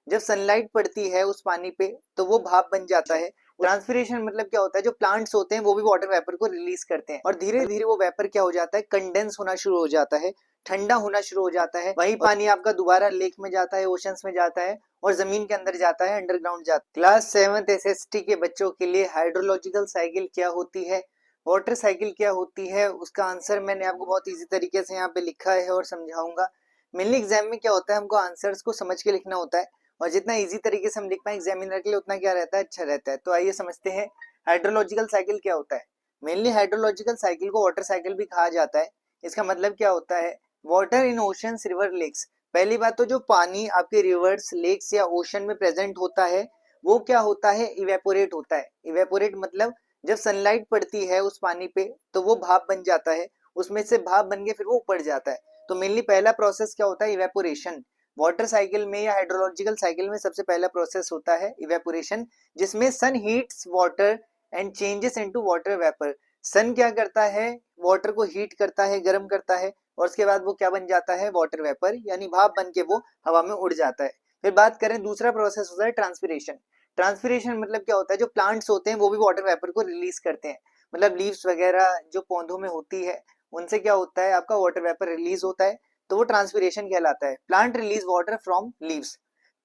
जब सनलाइट पड़ती है उस पानी पे तो वो भाप बन जाता है। ट्रांसपिरेशन मतलब क्या होता है, जो प्लांट्स होते हैं वो भी वाटर वेपर को रिलीज करते हैं और धीरे धीरे वो वेपर क्या हो जाता है, कंडेंस होना शुरू हो जाता है, ठंडा होना शुरू हो जाता है। वही पानी आपका दोबारा लेक में जाता है, ओशंस में जाता है और जमीन के अंदर जाता है, अंडरग्राउंड जाता है। क्लास 7th एसएसटी के बच्चों के लिए हाइड्रोलॉजिकल साइकिल क्या होती है, वाटर साइकिल क्या होती है, उसका आंसर मैंने आपको बहुत इजी तरीके से यहाँ पे लिखा है और समझाऊंगा। मेनली एग्जाम में क्या होता है, हमको आंसर्स को समझ के लिखना होता है और जितना इजी तरीके से हम लिख पाए एग्जामिनर के लिए उतना क्या रहता है, अच्छा रहता है। तो आइए समझते हैं हाइड्रोलॉजिकल साइकिल क्या होता है। मेनली हाइड्रोलॉजिकल साइकिल को वाटर साइकिल भी कहा जाता है। इसका मतलब क्या होता है, water in oceans, river, lakes. पहली बात तो जो पानी आपके रिवर्स, लेक्स या ओशन में प्रेजेंट होता है वो क्या होता है, इवेपोरेट होता है। इवेपोरेट मतलब जब सनलाइट पड़ती है उस पानी पे तो वो भाप बन जाता है, उसमें से भाप बन के फिर वो ऊपर जाता है। तो मेनली पहला प्रोसेस क्या होता है, इवेपोरेशन। वाटर साइकिल में या हाइड्रोलॉजिकल साइकिल में सबसे पहला प्रोसेस होता है इवेपोरेशन, जिसमें sun heats water and changes into water vapour. Sun क्या करता है, वाटर को हीट करता है, गर्म करता है और उसके बाद वो क्या बन जाता है, वाटर वेपर यानी भाप बन के वो हवा में उड़ जाता है। फिर बात करें दूसरा प्रोसेस होता है ट्रांसपिरेशन। ट्रांसपिरेशन मतलब क्या होता है, जो प्लांट्स होते हैं वो भी वाटर वेपर को रिलीज करते हैं। मतलब लीव्स वगैरह जो पौधों में होती है उनसे क्या होता है, आपका वाटर वेपर रिलीज होता है, तो वो ट्रांसपिरेशन कहलाता है। Plant release water from leaves.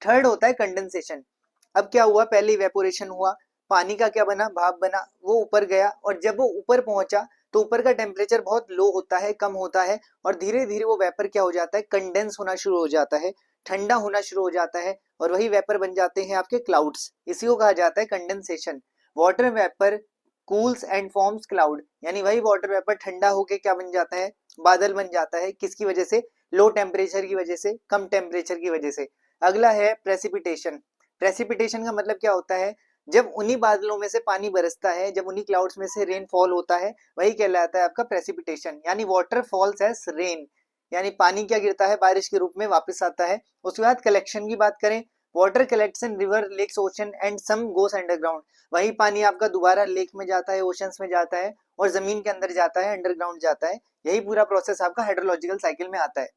Third होता है कंडेंसेशन। अब क्या हुआ, पहले इवेपोरेशन हुआ, पानी का क्या बना, भाप बना, वो ऊपर गया और जब वो ऊपर पहुंचा तो ऊपर का टेम्परेचर बहुत लो होता है, कम होता है और धीरे धीरे वो वेपर क्या हो जाता है, कंडेंस होना शुरू हो जाता है, ठंडा होना शुरू हो जाता है और वही वेपर बन जाते हैं आपके क्लाउड्स। इसी को कहा जाता है condensation. Water vapour cools and forms cloud, यानी वही वाटर वेपर ठंडा होके क्या बन जाता है, बादल बन जाता है। किसकी वजह से, लो टेम्परेचर की वजह से, कम टेम्परेचर की वजह से। अगला है प्रेसिपिटेशन। प्रेसिपिटेशन का मतलब क्या होता है, जब उन्हीं बादलों में से पानी बरसता है, जब उन्हीं क्लाउड्स में से रेन फॉल होता है, वही कहलाता है आपका प्रेसिपिटेशन। यानी वाटर फॉल्स एज रेन, यानी पानी क्या गिरता है, बारिश के रूप में वापस आता है। उसके बाद कलेक्शन की बात करें, water collects in river, lakes, ocean and some goes underground. वही पानी आपका दोबारा लेक में जाता है, ओशंस में जाता है और जमीन के अंदर जाता है, अंडरग्राउंड जाता है। यही पूरा प्रोसेस आपका हाइड्रोलॉजिकल साइकिल में आता है।